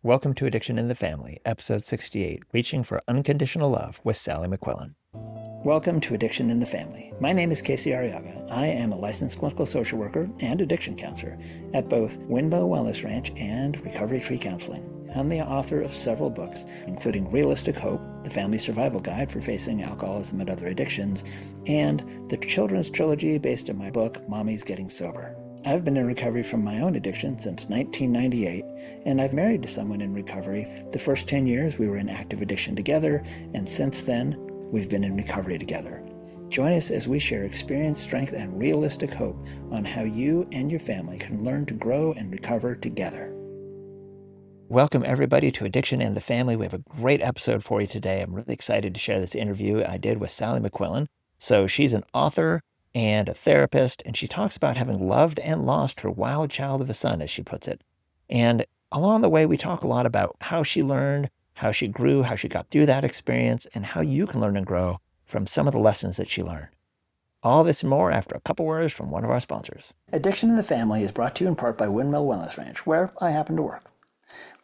Welcome to Addiction in the Family, episode 68, Reaching for Unconditional Love with Sally McQuillen. Welcome to Addiction in the Family. My name is Casey Arriaga. I am a licensed clinical social worker and addiction counselor at both Windmill Wellness Ranch and Recovery Tree Counseling. I'm the author of several books, including Realistic Hope, The Family Survival Guide for Facing Alcoholism and Other Addictions, and the children's trilogy based on my book, Mommy's Getting Sober. I've been in recovery from my own addiction since 1998, and I've married to someone in recovery. The first 10 years we were in active addiction together, and since then, we've been in recovery together. Join us as we share experience, strength, and realistic hope on how you and your family can learn to grow and recover together. Welcome, everybody, to Addiction in the Family. We have a great episode for you today. I'm really excited to share this interview I did with Sally McQuillen. So she's an author and a therapist, and she talks about having loved and lost her wild child of a son, as she puts it. And along the way, we talk a lot about how she learned, how she grew, how she got through that experience, and how you can learn and grow from some of the lessons that she learned. All this and more after a couple words from one of our sponsors. Addiction in the Family is brought to you in part by Windmill Wellness Ranch, where I happen to work.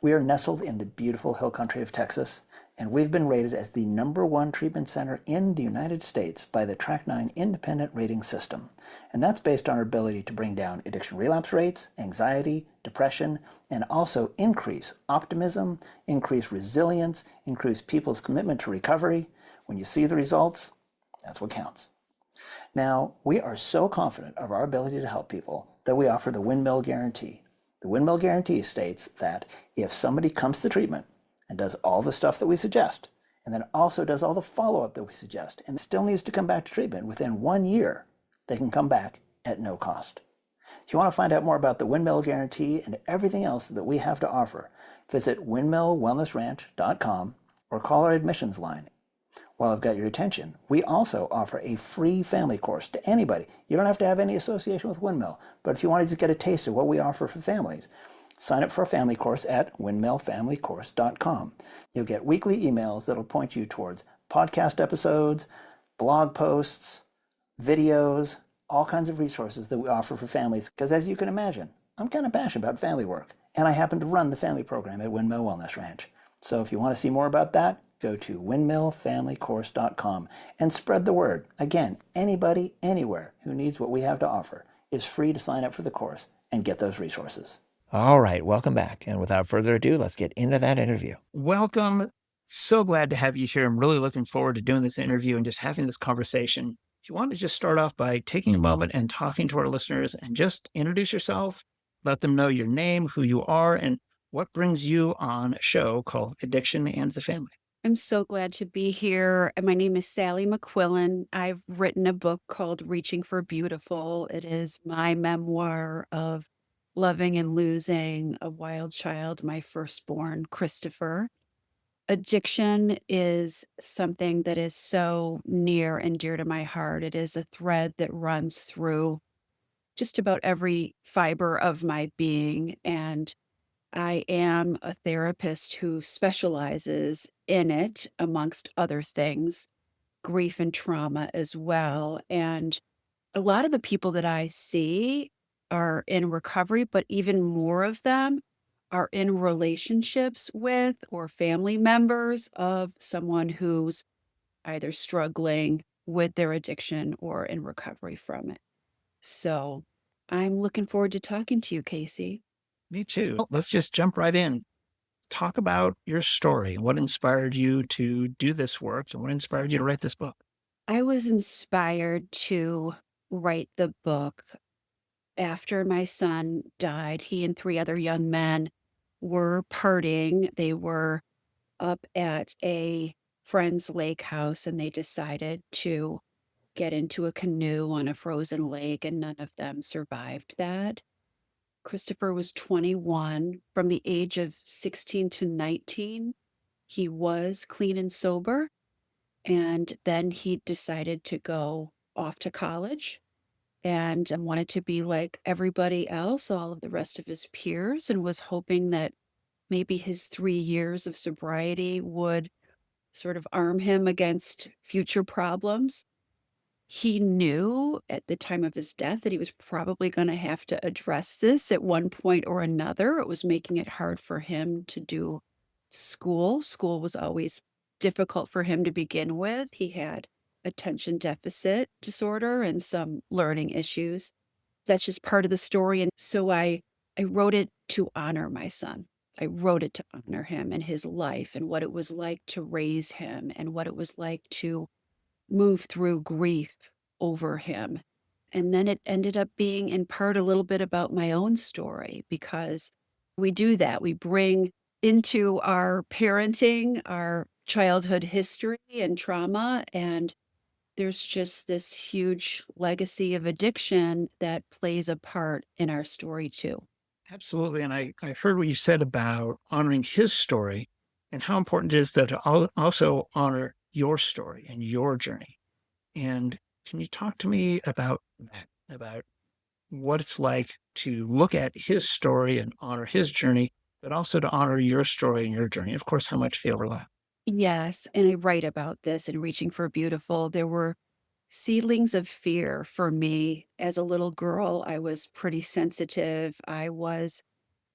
We are nestled in the beautiful hill country of Texas, and we've been rated as the #1 treatment center in the United States by the Track 9 independent rating system. And that's based on our ability to bring down addiction relapse rates, anxiety, depression, and also increase optimism, increase resilience, increase people's commitment to recovery. When you see the results, that's what counts. Now, we are so confident of our ability to help people that we offer the Windmill Guarantee. The Windmill Guarantee states that if somebody comes to treatment and does all the stuff that we suggest, and then also does all the follow-up that we suggest, and still needs to come back to treatment within 1 year, they can come back at no cost. If you want to find out more about the Windmill Guarantee and everything else that we have to offer, visit windmillwellnessranch.com or call our admissions line. While I've got your attention, we also offer a free family course to anybody. You don't have to have any association with Windmill, but if you wanted to get a taste of what we offer for families, sign up for a family course at windmillfamilycourse.com. You'll get weekly emails that'll point you towards podcast episodes, blog posts, videos, all kinds of resources that we offer for families. Because as you can imagine, I'm kind of passionate about family work, and I happen to run the family program at Windmill Wellness Ranch. So if you want to see more about that, go to windmillfamilycourse.com and spread the word. Again, anybody, anywhere who needs what we have to offer is free to sign up for the course and get those resources. All right, welcome back. And without further ado, let's get into that interview. Welcome. So glad to have you here. I'm really looking forward to doing this interview and just having this conversation. If you want to just start off by taking a moment and talking to our listeners and just introduce yourself, let them know your name, who you are, and what brings you on a show called Addiction and the Family. I'm so glad to be here. My name is Sally McQuillen. I've written a book called Reaching for Beautiful. It is my memoir of loving and losing a wild child, my firstborn, Christopher. Addiction is something that is so near and dear to my heart. It is a thread that runs through just about every fiber of my being. And I am a therapist who specializes in it, amongst other things, grief and trauma as well. And a lot of the people that I see are in recovery, but even more of them are in relationships with or family members of someone who's either struggling with their addiction or in recovery from it. So I'm looking forward to talking to you, Casey. Me too. Well, let's just jump right in. Talk about your story. What inspired you to do this work and what inspired you to write this book? I was inspired to write the book after my son died. He and 3 other young men were partying. They were up at a friend's lake house, and they decided to get into a canoe on a frozen lake, and none of them survived that. Christopher was 21. From the age of 16 to 19, he was clean and sober. And then he decided to go off to college and wanted to be like everybody else, all of the rest of his peers, and was hoping that maybe his 3 years of sobriety would sort of arm him against future problems. He knew at the time of his death that he was probably gonna have to address this at one point or another. It was making it hard for him to do school. School was always difficult for him to begin with. He had attention deficit disorder and some learning issues. That's just part of the story, and so I wrote it to honor my son. I wrote it to honor him and his life and what it was like to raise him and what it was like to move through grief over him. And then it ended up being in part a little bit about my own story because we do that. We bring into our parenting our childhood history and trauma, and there's just this huge legacy of addiction that plays a part in our story too. Absolutely. And I heard what you said about honoring his story and how important it is that to also honor your story and your journey. And can you talk to me about that, about what it's like to look at his story and honor his journey, but also to honor your story and your journey? Of course, how much they overlap. Yes, and I write about this in Reaching for Beautiful. There were seedlings of fear for me as a little girl. I was pretty sensitive. I was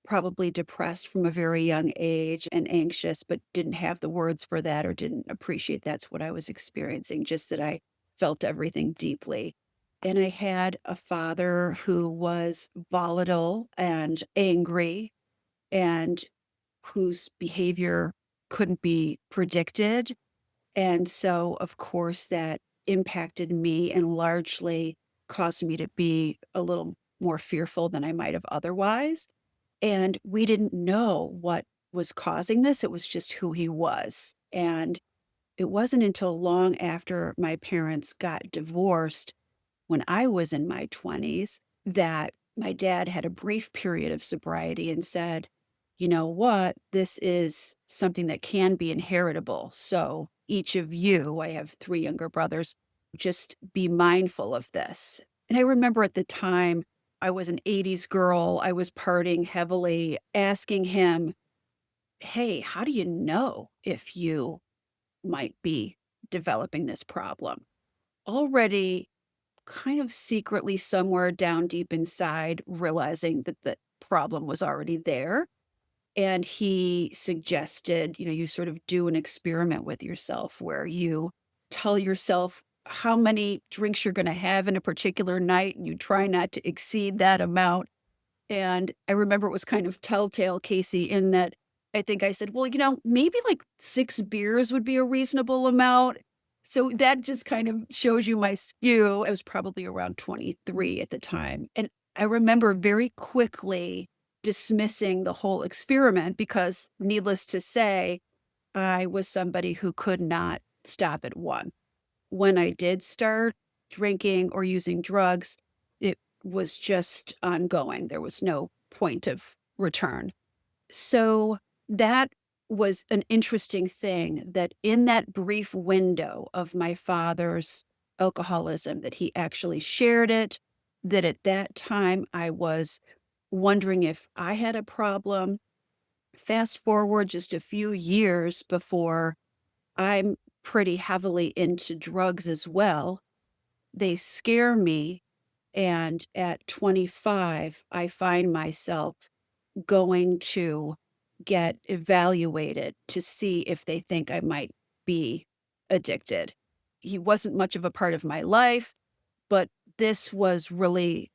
probably depressed from a very young age and anxious, but didn't have the words for that or didn't appreciate that's what I was experiencing, just that I felt everything deeply. And I had a father who was volatile and angry and whose behavior couldn't be predicted. And so, of course, that impacted me and largely caused me to be a little more fearful than I might have otherwise. And we didn't know what was causing this, it was just who he was. And it wasn't until long after my parents got divorced when I was in my 20s that my dad had a brief period of sobriety and said, "You know what? This is something that can be inheritable. So each of you," I have 3 younger brothers, "just be mindful of this." And I remember at the time, I was an '80s girl, I was partying heavily, asking him, "Hey, how do you know if you might be developing this problem?" Already kind of secretly somewhere down deep inside realizing that the problem was already there. And he suggested, you sort of do an experiment with yourself where you tell yourself how many drinks you're going to have in a particular night and you try not to exceed that amount. And I remember it was kind of telltale, Casey, in that I think I said, "Well, maybe like 6 beers would be a reasonable amount." So that just kind of shows you my skew. I was probably around 23 at the time. And I remember very quickly dismissing the whole experiment because, needless to say, I was somebody who could not stop at 1. When I did start drinking or using drugs, it was just ongoing. There was no point of return. So that was an interesting thing that in that brief window of my father's alcoholism, that he actually shared it, that at that time I was wondering if I had a problem. Fast forward just a few years before I'm pretty heavily into drugs as well. They scare me, and at 25, I find myself going to get evaluated to see if they think I might be addicted. He wasn't much of a part of my life, but this was really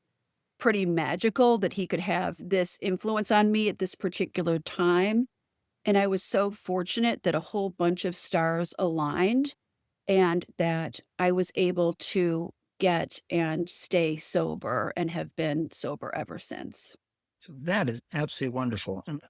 pretty magical that he could have this influence on me at this particular time, and I was so fortunate that a whole bunch of stars aligned and that I was able to get and stay sober and have been sober ever since. So that is absolutely wonderful. And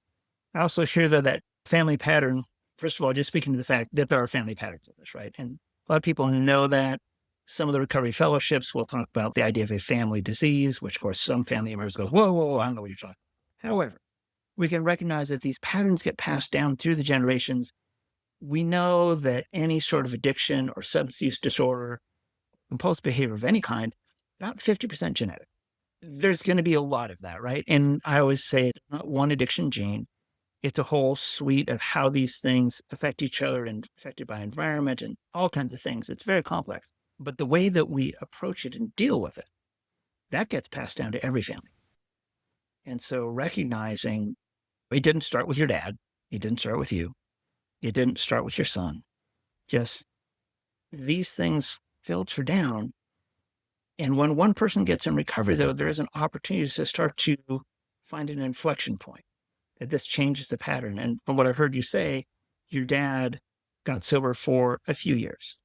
I also hear that family pattern, first of all, just speaking to the fact that there are family patterns of this, right? And a lot of people know that. Some of the recovery fellowships will talk about the idea of a family disease, which, of course, some family members go, whoa, whoa, whoa, I don't know what you're talking about. However, we can recognize that these patterns get passed down through the generations. We know that any sort of addiction or substance use disorder, compulsive behavior of any kind, about 50% genetic. There's going to be a lot of that, right? And I always say it's not one addiction gene. It's a whole suite of how these things affect each other and affected by environment and all kinds of things. It's very complex. But the way that we approach it and deal with it, that gets passed down to every family. And so recognizing it didn't start with your dad, it didn't start with you, it didn't start with your son. Just these things filter down. And when one person gets in recovery, though, there is an opportunity to start to find an inflection point that this changes the pattern. And from what I've heard you say, your dad got sober for a few years,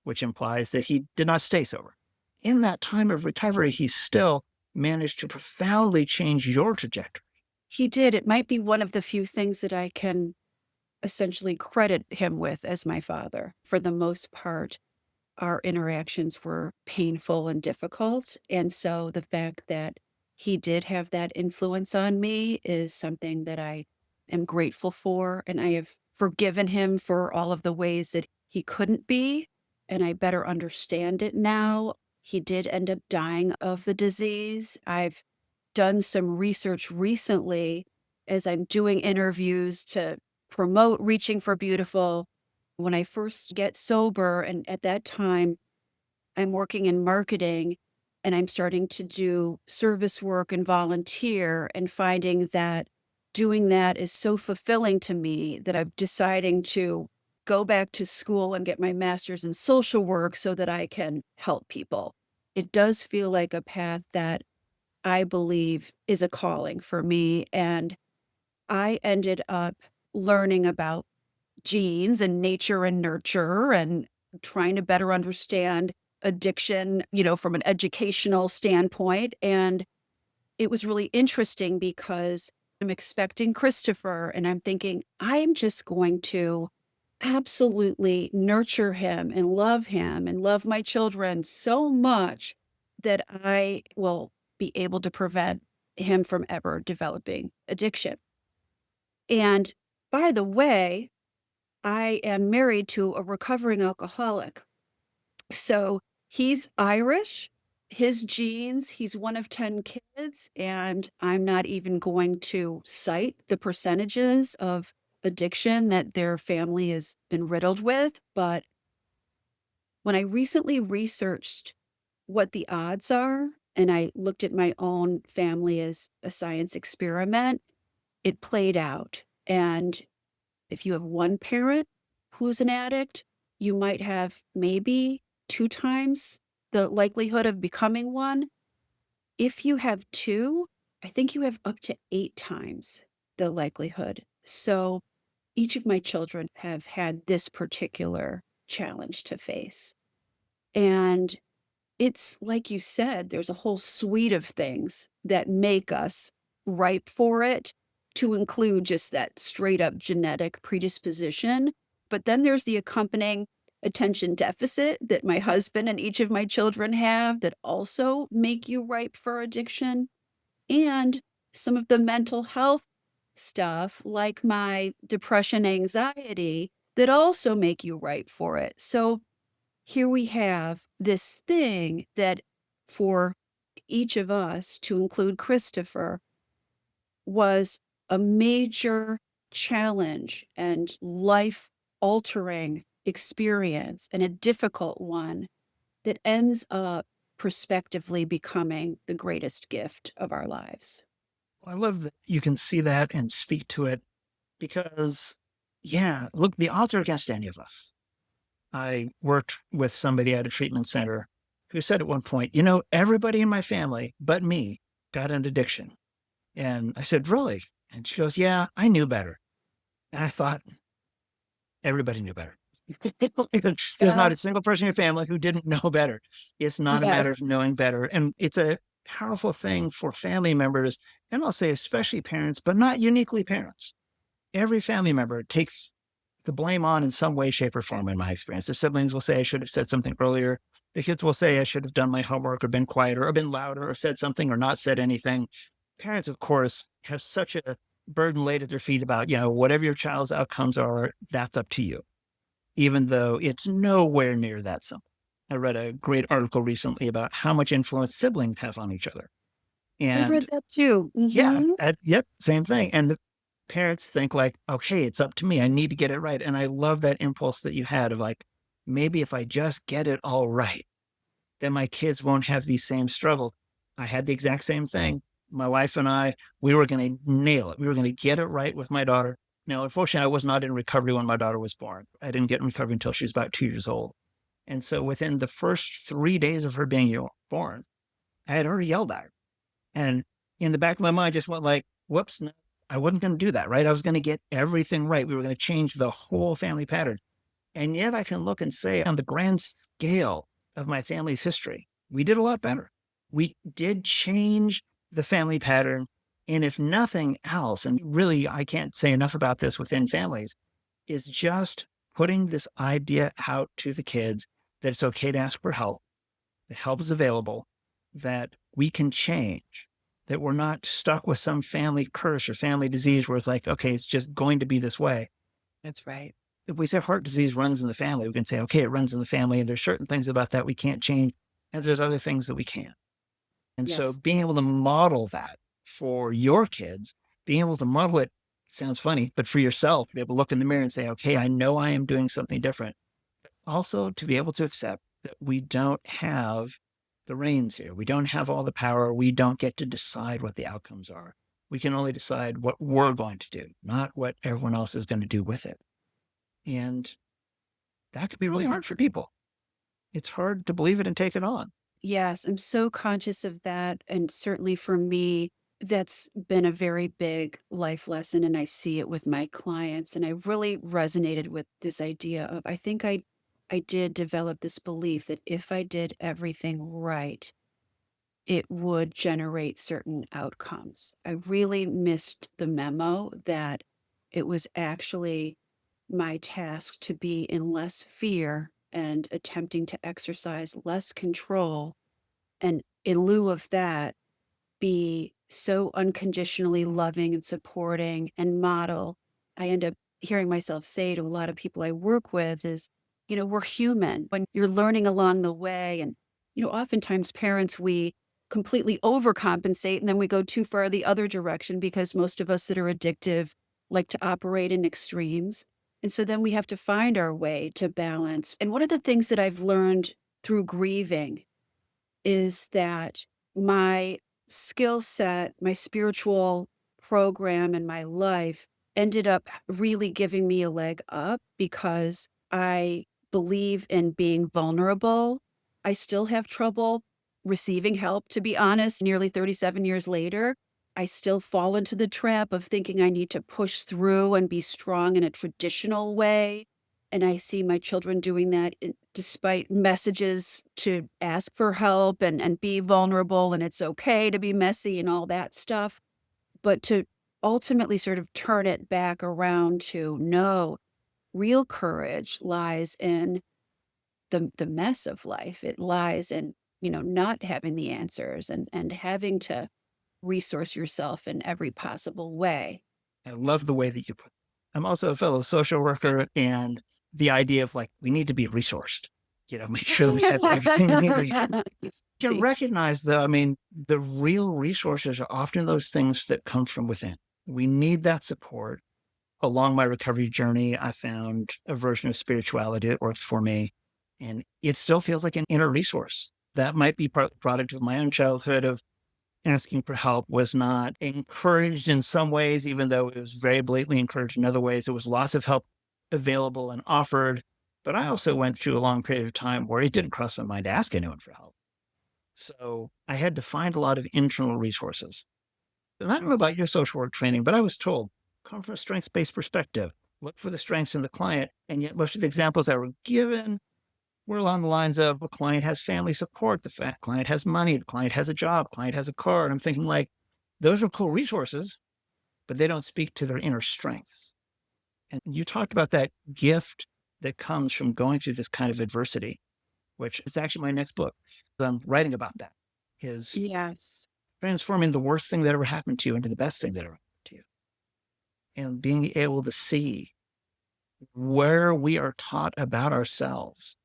which implies that he did not stay sober. In that time of recovery, he still managed to profoundly change your trajectory. He did. It might be one of the few things that I can essentially credit him with as my father. For the most part, our interactions were painful and difficult. And so the fact that he did have that influence on me is something that I am grateful for. And I have forgiven him for all of the ways that he couldn't be. And I better understand it now. He did end up dying of the disease. I've done some research recently as I'm doing interviews to promote Reaching for Beautiful. When I first get sober, and at that time, I'm working in marketing and I'm starting to do service work and volunteer, and finding that doing that is so fulfilling to me that I'm deciding to go back to school and get my master's in social work so that I can help people. It does feel like a path that I believe is a calling for me. And I ended up learning about genes and nature and nurture and trying to better understand addiction, from an educational standpoint. And it was really interesting because I'm expecting Christopher and I'm thinking, I'm just going to absolutely nurture him and love my children so much that I will be able to prevent him from ever developing addiction. And by the way, I am married to a recovering alcoholic. So he's Irish, his genes, he's one of 10 kids, and I'm not even going to cite the percentages of addiction that their family has been riddled with. But when I recently researched what the odds are, and I looked at my own family as a science experiment, it played out. And if you have one parent who's an addict, you might have maybe 2 times the likelihood of becoming one. If you have 2, I think you have up to 8 times the likelihood. So each of my children have had this particular challenge to face. And it's like you said, there's a whole suite of things that make us ripe for it, to include just that straight up genetic predisposition. But then there's the accompanying attention deficit that my husband and each of my children have that also make you ripe for addiction. And some of the mental health stuff, like my depression, anxiety, that also make you ripe for it. So here we have this thing that for each of us, to include Christopher, was a major challenge and life altering experience, and a difficult one that ends up prospectively becoming the greatest gift of our lives. I love that you can see that and speak to it because, yeah, look, the odds are against any of us. I worked with somebody at a treatment center who said at one point, everybody in my family but me got an addiction. And I said, really? And she goes, yeah, I knew better. And I thought, everybody knew better. There's Yeah. not a single person in your family who didn't know better. It's not a Yes. matter of knowing better. And it's a powerful thing for family members, and I'll say especially parents, but not uniquely parents. Every family member takes the blame on in some way, shape, or form, in my experience. The siblings will say, I should have said something earlier. The kids will say, I should have done my homework or been quieter or been louder or said something or not said anything. Parents, of course, have such a burden laid at their feet about, whatever your child's outcomes are, that's up to you, even though it's nowhere near that simple. I read a great article recently about how much influence siblings have on each other. I And read that too. yeah, Mhm. yep, same thing. And the parents think like, okay, it's up to me. I need to get it right. And I love that impulse that you had of like, maybe if I just get it all right, then my kids won't have these same struggles. I had the exact same thing. My wife and I, we were going to nail it. We were going to get it right with my daughter. Now, unfortunately, I was not in recovery when my daughter was born. I didn't get in recovery until she was about 2 years old. And so within the first 3 days of her being born, I had already yelled at her. And in the back of my mind, just went like, whoops, no, I wasn't going to do that, right? I was going to get everything right. We were going to change the whole family pattern. And yet I can look and say, on the grand scale of my family's history, we did a lot better. We did change the family pattern. And if nothing else, and really, I can't say enough about this within families, is just putting this idea out to the kids that it's okay to ask for help, that help is available, that we can change, that we're not stuck with some family curse or family disease where it's like, okay, it's just going to be this way. That's right. If we say heart disease runs in the family, we can say, okay, it runs in the family. And there's certain things about that we can't change. And there's other things that we can. And so Yes. being able to model that for your kids, being able to model it sounds funny, but for yourself, to be able to look in the mirror and say, okay, I know I am doing something different. Also to be able to accept that we don't have the reins here. We don't have all the power. We don't get to decide what the outcomes are. We can only decide what we're going to do, not what everyone else is going to do with it. And that could be really hard for people. It's hard to believe it and take it on. Yes, I'm so conscious of that. And certainly for me, that's been a very big life lesson. And I see it with my clients. And I really resonated with this idea of I did develop this belief that if I did everything right, it would generate certain outcomes. I really missed the memo that it was actually my task to be in less fear and attempting to exercise less control, and in lieu of that, be so unconditionally loving and supporting and model. I end up hearing myself say to a lot of people I work with is, we're human. When you're learning along the way, and, oftentimes parents, we completely overcompensate and then we go too far the other direction because most of us that are addictive like to operate in extremes. And so then we have to find our way to balance. And one of the things that I've learned through grieving is that my skill set, my spiritual program in my life ended up really giving me a leg up because I believe in being vulnerable. I still have trouble receiving help, to be honest, nearly 37 years later. I still fall into the trap of thinking I need to push through and be strong in a traditional way. And I see my children doing that despite messages to ask for help and be vulnerable, and it's okay to be messy and all that stuff. But to ultimately sort of turn it back around to no, real courage lies in the mess of life. It lies in, not having the answers and having to resource yourself in every possible way. I love the way that you put it. I'm also a fellow social worker, and the idea of like, we need to be resourced, make sure we have everything we need. You See, recognize though, I mean, the real resources are often those things that come from within. We need that support. Along my recovery journey, I found a version of spirituality that works for me. And it still feels like an inner resource. That might be part of the product of my own childhood of asking for help was not encouraged in some ways, even though it was very blatantly encouraged in other ways. There was lots of help available and offered. But I also went through a long period of time where it didn't cross my mind to ask anyone for help. So I had to find a lot of internal resources. And I don't know about your social work training, but I was told, come from a strengths-based perspective, look for the strengths in the client. And yet most of the examples I were given were along the lines of the client has family support, the client has money, the client has a job, client has a car. And I'm thinking like, those are cool resources, but they don't speak to their inner strengths. And you talked about that gift that comes from going through this kind of adversity, which is actually my next book. I'm writing about that, is yes. transforming the worst thing that ever happened to you into the best thing that ever happened to you. And being able to see where we are taught about ourselves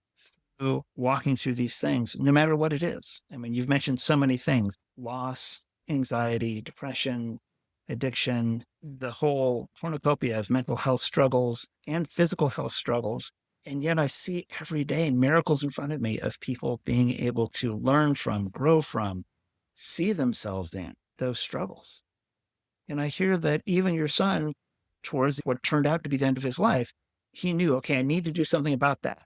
through walking through these things, no matter what it is. I mean, you've mentioned so many things: loss, anxiety, depression, addiction, the whole cornucopia of mental health struggles and physical health struggles. And yet I see every day miracles in front of me of people being able to learn from, grow from, see themselves in those struggles. And I hear that even your son, towards what turned out to be the end of his life, he knew, okay, I need to do something about that.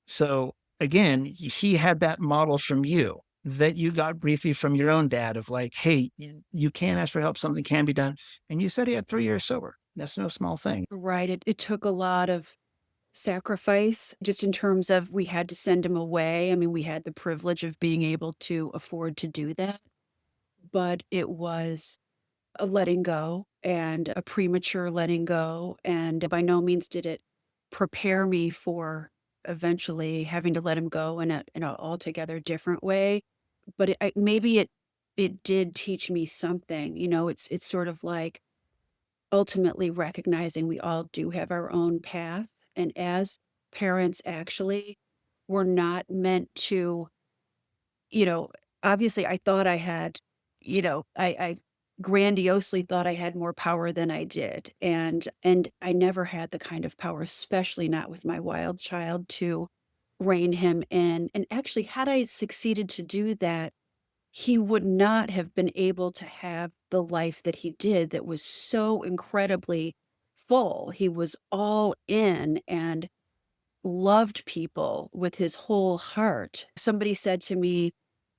So again, he had that model from you that you got briefly from your own dad of like, hey, you can ask for help, something can be done. And you said he had 3 years sober. That's no small thing. Right. It took a lot of sacrifice just in terms of we had to send him away. I mean, we had the privilege of being able to afford to do that, but it was a letting go and a premature letting go. And by no means did it prepare me for eventually having to let him go in a altogether different way. But maybe it did teach me something. You know, it's sort of like ultimately recognizing we all do have our own path. And as parents, actually, we're not meant to, you know, obviously I thought I had, I grandiosely thought I had more power than I did. And I never had the kind of power, especially not with my wild child, to rein him in. And actually, had I succeeded to do that, he would not have been able to have the life that he did that was so incredibly full. He was all in and loved people with his whole heart. Somebody said to me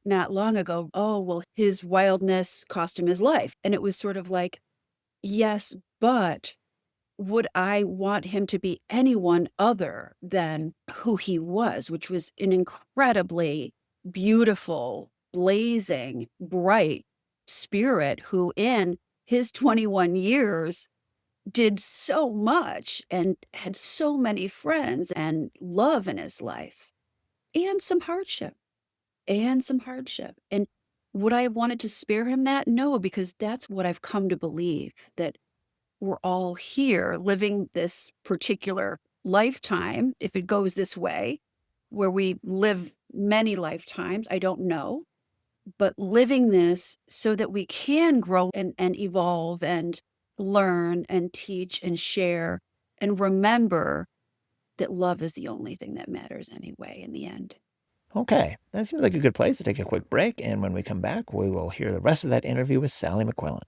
not long ago, "Oh, well, his wildness cost him his life." And it was sort of like, "Yes, but would I want him to be anyone other than who he was, which was an incredibly beautiful, blazing, bright spirit who in his 21 years did so much and had so many friends and love in his life and some hardship and some hardship." And would I have wanted to spare him that? No, because that's what I've come to believe, that we're all here living this particular lifetime, if it goes this way, where we live many lifetimes, I don't know, but living this so that we can grow and evolve and learn and teach and share and remember that love is the only thing that matters anyway in the end. Okay, that seems like a good place to take a quick break. And when we come back, we will hear the rest of that interview with Sally McQuillen.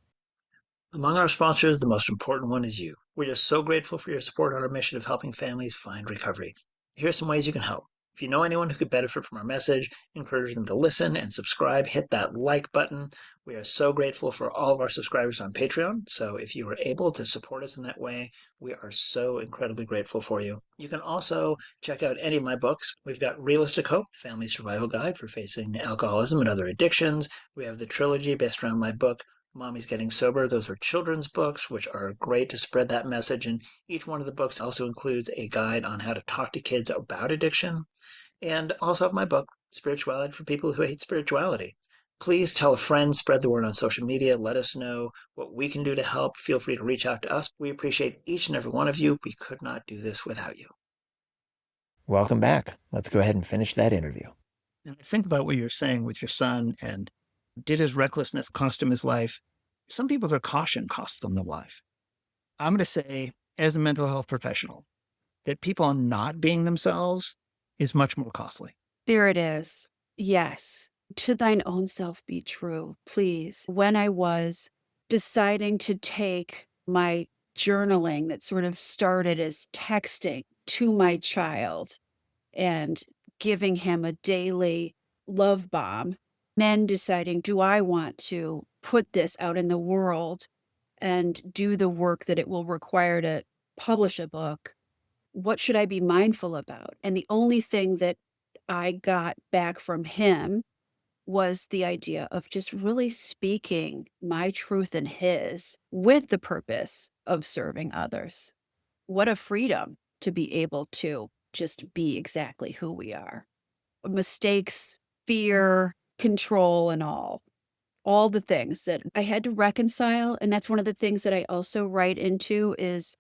Among our sponsors, the most important one is you. We're just so grateful for your support on our mission of helping families find recovery. Here are some ways you can help. If you know anyone who could benefit from our message, encourage them to listen and subscribe. Hit that like button. We are so grateful for all of our subscribers on Patreon. So if you were able to support us in that way, we are so incredibly grateful for you. You can also check out any of my books. We've got Realistic Hope, Family Survival Guide for Facing Alcoholism and Other Addictions. We have the trilogy based around my book, Mommy's Getting Sober. Those are children's books, which are great to spread that message. And each one of the books also includes a guide on how to talk to kids about addiction. And also have my book, Spirituality for People Who Hate Spirituality. Please tell a friend, spread the word on social media. Let us know what we can do to help. Feel free to reach out to us. We appreciate each and every one of you. We could not do this without you. Welcome back. Let's go ahead and finish that interview. And I think about what you're saying with your son and did his recklessness cost him his life? Some people, their caution costs them their life. I'm going to say, as a mental health professional, that people not being themselves is much more costly. There it is. Yes. To thine own self be true, please. When I was deciding to take my journaling that sort of started as texting to my child and giving him a daily love bomb, then deciding, do I want to put this out in the world and do the work that it will require to publish a book? What should I be mindful about? And the only thing that I got back from him was the idea of just really speaking my truth and his with the purpose of serving others. What a freedom to be able to just be exactly who we are. Mistakes, fear, control, and all the things that I had to reconcile. And that's one of the things that I also write into is,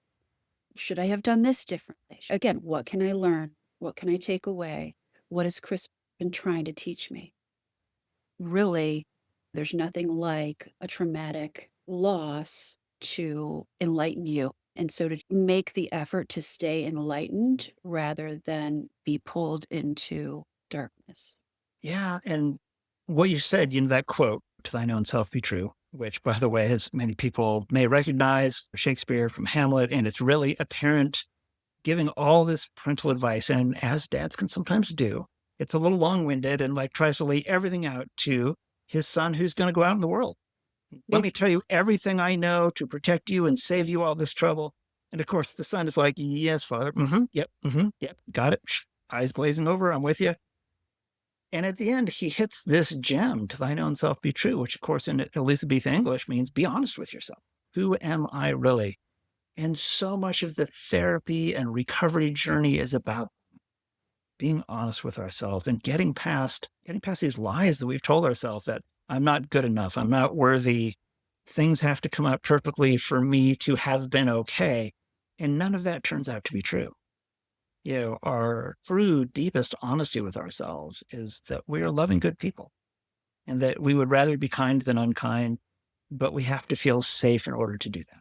should I have done this differently? Again, what can I learn? What can I take away? What has Chris been trying to teach me? Really, there's nothing like a traumatic loss to enlighten you And so to make the effort to stay enlightened rather than be pulled into darkness. Yeah. And what you said, that quote, to thine own self be true, which, by the way, as many people may recognize Shakespeare from Hamlet, and it's really a parent giving all this parental advice. And as dads can sometimes do, it's a little long winded and like tries to lay everything out to his son who's going to go out in the world. Let me tell you everything I know to protect you and save you all this trouble. And of course, the son is like, yes, father. Yep. Yep. Got it. Eyes glazing over. I'm with you. And at the end, he hits this gem, to thine own self be true, which, of course, in Elizabethan English means be honest with yourself. Who am I really? And so much of the therapy and recovery journey is about being honest with ourselves and getting past these lies that we've told ourselves that I'm not good enough, I'm not worthy, things have to come out perfectly for me to have been okay. And none of that turns out to be true. Our true, deepest honesty with ourselves is that we are loving, good people and that we would rather be kind than unkind, but we have to feel safe in order to do that.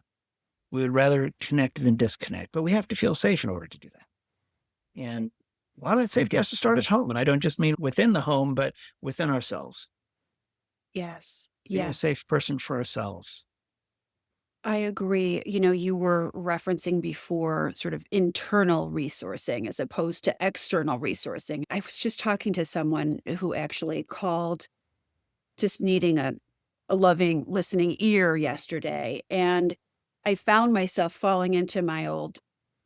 We would rather connect than disconnect, but we have to feel safe in order to do that. And a lot of that safety has to start at home. And I don't just mean within the home, but within ourselves, Yes. being a Yes. safe person for ourselves. I agree. You were referencing before sort of internal resourcing as opposed to external resourcing. I was just talking to someone who actually called just needing a loving listening ear yesterday. And I found myself falling into my old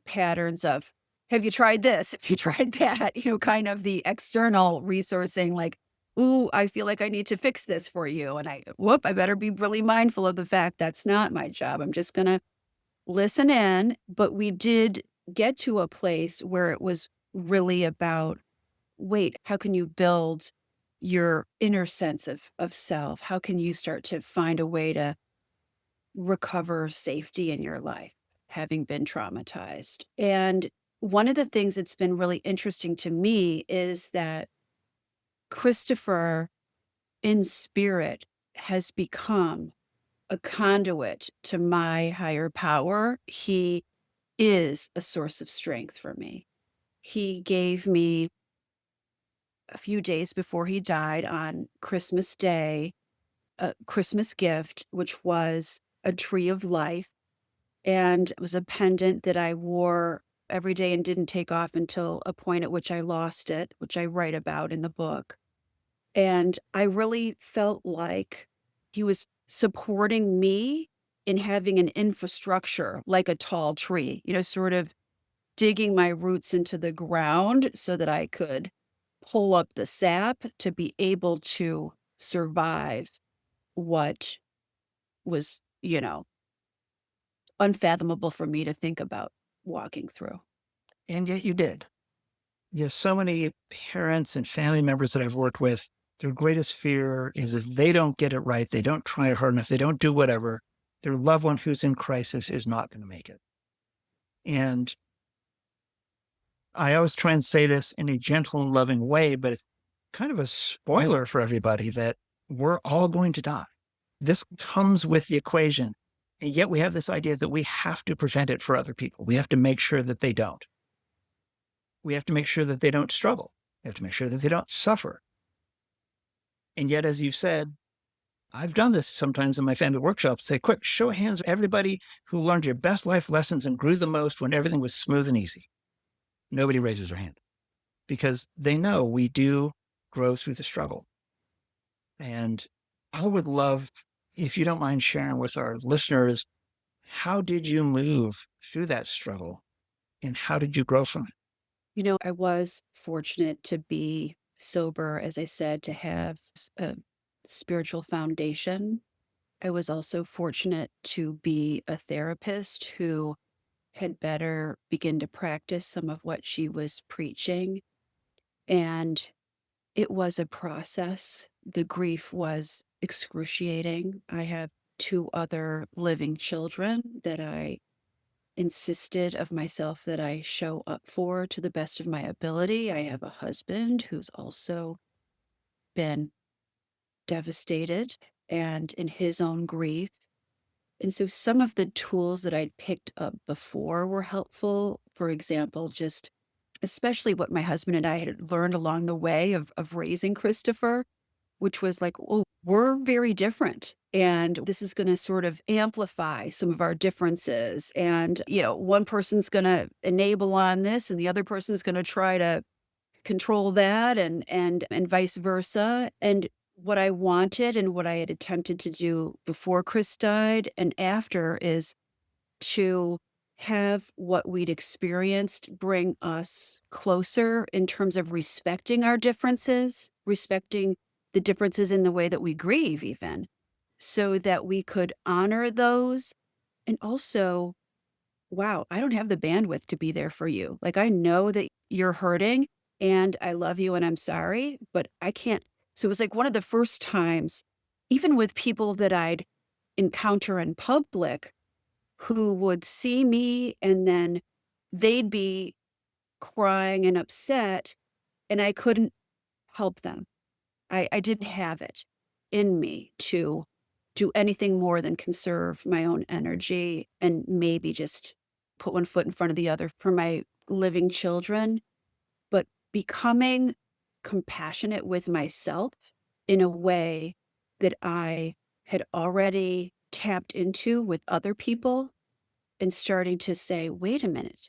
patterns of, have you tried this? Have you tried that? Kind of the external resourcing, like, ooh, I feel like I need to fix this for you. And I better be really mindful of the fact that's not my job. I'm just going to listen in. But we did get to a place where it was really about, wait, how can you build your inner sense of self? How can you start to find a way to recover safety in your life, having been traumatized? And one of the things that's been really interesting to me is that Christopher, in spirit, has become a conduit to my higher power. He is a source of strength for me. He gave me a few days before he died on Christmas Day, a Christmas gift, which was a tree of life. And it was a pendant that I wore every day and didn't take off until a point at which I lost it, which I write about in the book. And I really felt like he was supporting me in having an infrastructure like a tall tree, sort of digging my roots into the ground so that I could pull up the sap to be able to survive what was, unfathomable for me to think about walking through. And yet you did. So many parents and family members that I've worked with, their greatest fear is if they don't get it right, they don't try hard enough, they don't do whatever, their loved one who's in crisis is not going to make it. And I always try and say this in a gentle and loving way, but it's kind of a spoiler for everybody that we're all going to die. This comes with the equation. And yet we have this idea that we have to prevent it for other people. We have to make sure that they don't. We have to make sure that they don't struggle. We have to make sure that they don't suffer. And yet, as you've said, I've done this sometimes in my family workshops. Say, quick, show of hands of everybody who learned your best life lessons and grew the most when everything was smooth and easy. Nobody raises their hand because they know we do grow through the struggle. And I would love, if you don't mind sharing with our listeners, how did you move through that struggle and how did you grow from it? I was fortunate to be sober, as I said, to have a spiritual foundation. I was also fortunate to be a therapist who had better begin to practice some of what she was preaching. And it was a process. The grief was excruciating. I have two other living children that I insisted of myself that I show up for to the best of my ability. I have a husband who's also been devastated and in his own grief. And so some of the tools that I'd picked up before were helpful. For example, just especially what my husband and I had learned along the way of raising Christopher, which was like, "Oh, we're very different, and this is gonna sort of amplify some of our differences, and, one person's gonna enable on this, and the other person's gonna try to control that, and vice versa." And what I wanted and what I had attempted to do before Chris died and after is to have what we'd experienced bring us closer in terms of respecting our differences, respecting the differences in the way that we grieve, even, so that we could honor those. And also, wow, I don't have the bandwidth to be there for you. Like, I know that you're hurting and I love you and I'm sorry, but I can't. So it was like one of the first times, even with people that I'd encounter in public, who would see me and then they'd be crying and upset, and I couldn't help them. I didn't have it in me to do anything more than conserve my own energy and maybe just put one foot in front of the other for my living children. But becoming compassionate with myself in a way that I had already tapped into with other people, and starting to say, wait a minute,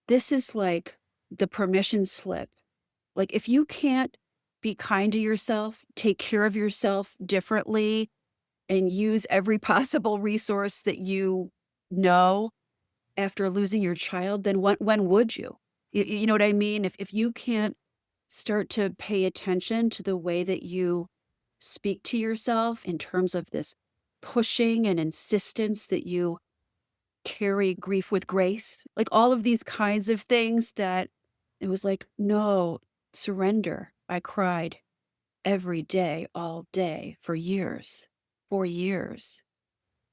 this is like the permission slip. Like, if you can't be kind to yourself, take care of yourself differently, and use every possible resource that you know after losing your child, then when would you? You know what I mean? If you can't start to pay attention to the way that you speak to yourself in terms of this pushing and insistence that you carry grief with grace, like all of these kinds of things that it was like, no, surrender. I cried every day, all day for years, for years.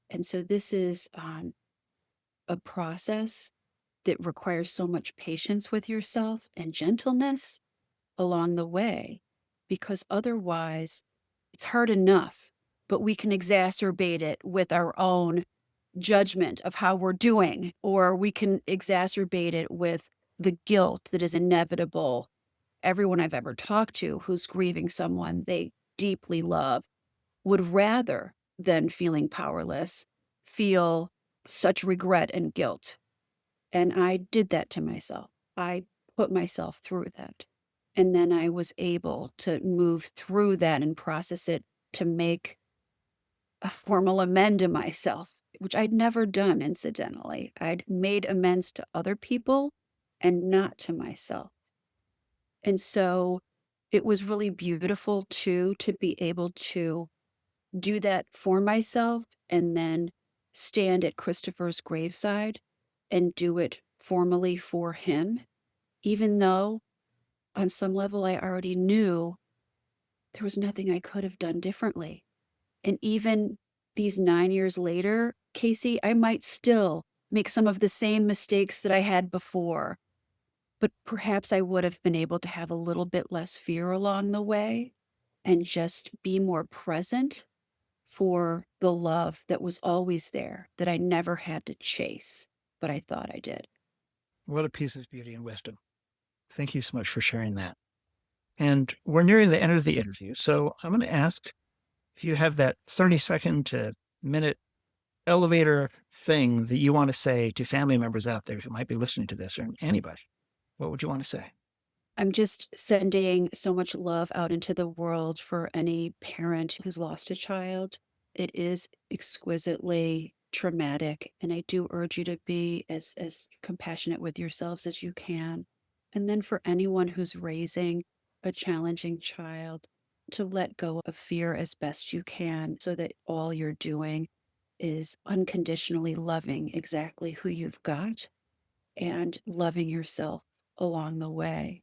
And so this is a process that requires so much patience with yourself and gentleness along the way, because otherwise it's hard enough, but we can exacerbate it with our own judgment of how we're doing, or we can exacerbate it with the guilt that is inevitable. Everyone I've ever talked to who's grieving someone they deeply love would rather than feeling powerless feel such regret and guilt. And I did that to myself. I put myself through that. And then I was able to move through that and process it to make a formal amend to myself, which I'd never done incidentally. I'd made amends to other people and not to myself. And so it was really beautiful too to be able to do that for myself and then stand at Christopher's graveside and do it formally for him, even though on some level I already knew there was nothing I could have done differently. And even these 9 years later, Casey, I might still make some of the same mistakes that I had before, but perhaps I would have been able to have a little bit less fear along the way and just be more present for the love that was always there, that I never had to chase, but I thought I did. What a piece of beauty and wisdom. Thank you so much for sharing that. And we're nearing the end of the interview. So I'm going to ask if you have that 30-second to minute elevator thing that you want to say to family members out there who might be listening to this, or anybody. What would you want to say? I'm just sending so much love out into the world for any parent who's lost a child. It is exquisitely traumatic, and I do urge you to be as compassionate with yourselves as you can. And then for anyone who's raising a challenging child, to let go of fear as best you can so that all you're doing is unconditionally loving exactly who you've got and loving yourself along the way.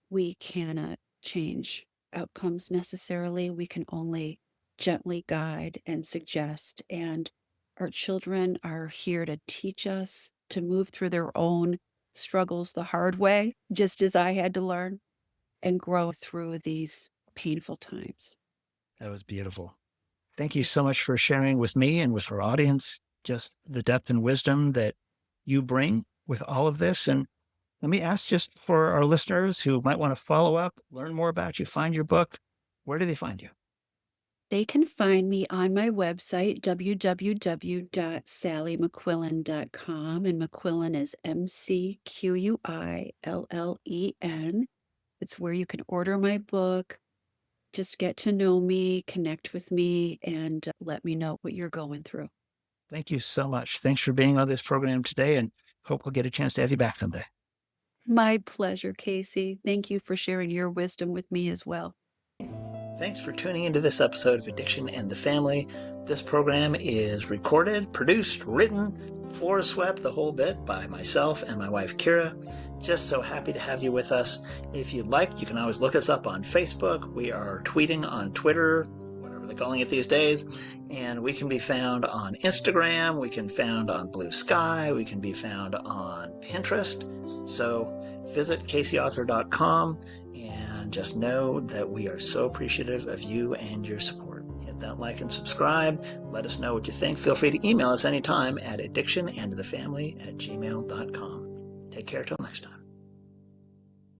We cannot change outcomes necessarily. We can only gently guide and suggest. And our children are here to teach us to move through their own struggles the hard way, just as I had to learn, and grow through these painful times. That was beautiful. Thank you so much for sharing with me and with our audience. just the depth and wisdom that you bring with all of this. And let me ask, just for our listeners who might want to follow up, learn more about you, find your book, where do they find you? They can find me on my website, www.sallymcquillen.com, and McQuillen is McQuillen. It's where you can order my book, just get to know me, connect with me, and let me know what you're going through. Thank you so much. Thanks for being on this program today, and hope we'll get a chance to have you back someday. My pleasure, Casey. Thank you for sharing your wisdom with me as well. Thanks for tuning into this episode of Addiction and the Family. This program is recorded, produced, written, floor swept, the whole bit by myself and my wife, Kira. Just so happy to have you with us. If you'd like, you can always look us up on Facebook. We are tweeting on Twitter, whatever they're calling it these days. And we can be found on Instagram. We can be found on Blue Sky. We can be found on Pinterest. So visit caseyauthor.com and just know that we are so appreciative of you and your support. Hit that like and subscribe. Let us know what you think. Feel free to email us anytime at addictionandthefamily@gmail.com. Take care till next time.